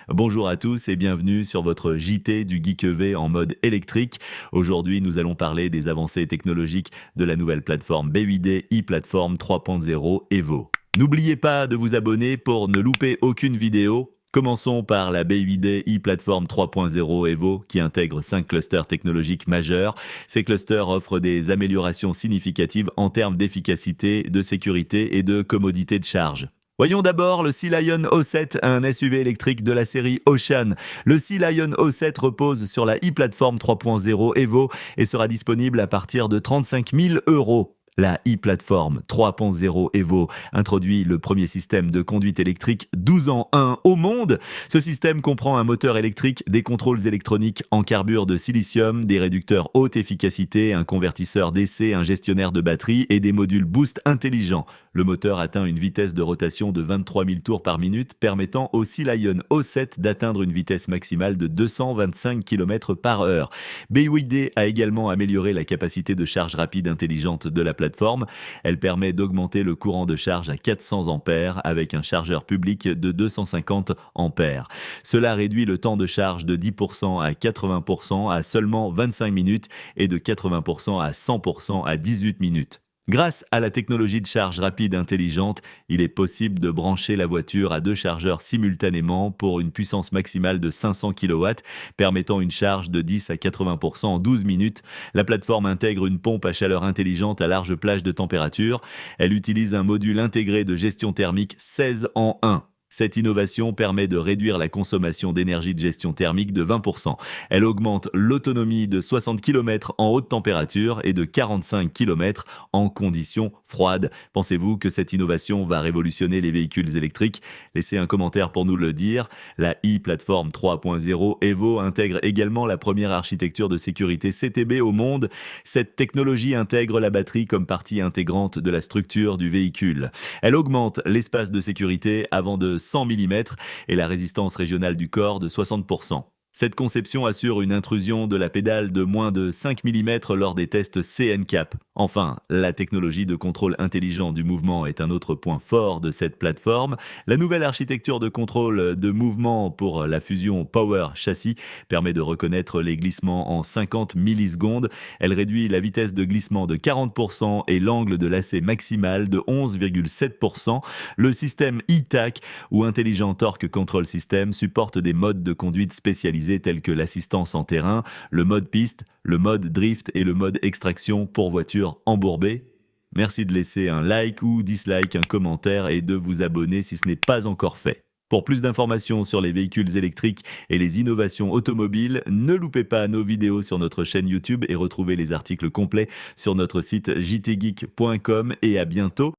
Bonjour à tous et bienvenue sur votre JT du Geek EV en mode électrique. Aujourd'hui, nous allons parler des avancées technologiques de la nouvelle plateforme B8D e-Platform 3.0 Evo. N'oubliez pas de vous abonner pour ne louper aucune vidéo. Commençons par la B8D e-Platform 3.0 Evo qui intègre 5 clusters technologiques majeurs. Ces clusters offrent des améliorations significatives en termes d'efficacité, de sécurité et de commodité de charge. Voyons d'abord le Sea Lion O7, un SUV électrique de la série Ocean. Le Sea Lion O7 repose sur la e-Platform 3.0 Evo et sera disponible à partir de 35 000 €. La e-Platform 3.0 Evo introduit le premier système de conduite électrique 12 en 1 au monde. Ce système comprend un moteur électrique, des contrôles électroniques en carbure de silicium, des réducteurs haute efficacité, un convertisseur DC, un gestionnaire de batterie et des modules boost intelligents. Le moteur atteint une vitesse de rotation de 23 000 tours par minute, permettant au Sea Lion O7 d'atteindre une vitesse maximale de 225 km par heure. B8D a également amélioré la capacité de charge rapide intelligente de la plateforme. Elle permet d'augmenter le courant de charge à 400 ampères avec un chargeur public de 250 ampères. Cela réduit le temps de charge de 10% à 80% à seulement 25 minutes et de 80% à 100% à 18 minutes. Grâce à la technologie de charge rapide intelligente, il est possible de brancher la voiture à 2 chargeurs simultanément pour une puissance maximale de 500 kW, permettant une charge de 10 à 80% en 12 minutes. La plateforme intègre une pompe à chaleur intelligente à large plage de température. Elle utilise un module intégré de gestion thermique 16 en 1. Cette innovation permet de réduire la consommation d'énergie de gestion thermique de 20%. Elle augmente l'autonomie de 60 km en haute température et de 45 km en conditions froides. Pensez-vous que cette innovation va révolutionner les véhicules électriques? Laissez un commentaire pour nous le dire. La e-Platform 3.0 Evo intègre également la première architecture de sécurité CTB au monde. Cette technologie intègre la batterie comme partie intégrante de la structure du véhicule. Elle augmente l'espace de sécurité avant de 100 mm et la résistance régionale du corps de 60%. Cette conception assure une intrusion de la pédale de moins de 5 mm lors des tests C-NCAP. Enfin, la technologie de contrôle intelligent du mouvement est un autre point fort de cette plateforme. La nouvelle architecture de contrôle de mouvement pour la fusion Power Châssis permet de reconnaître les glissements en 50 millisecondes. Elle réduit la vitesse de glissement de 40% et l'angle de lacet maximal de 11,7%. Le système e-TAC ou Intelligent Torque Control System supporte des modes de conduite spécialisés tels que l'assistance en terrain, le mode piste, le mode drift et le mode extraction pour voitures embourbées. Merci de laisser un like ou dislike, un commentaire et de vous abonner si ce n'est pas encore fait. Pour plus d'informations sur les véhicules électriques et les innovations automobiles, ne loupez pas nos vidéos sur notre chaîne YouTube et retrouvez les articles complets sur notre site jtgeek.com et à bientôt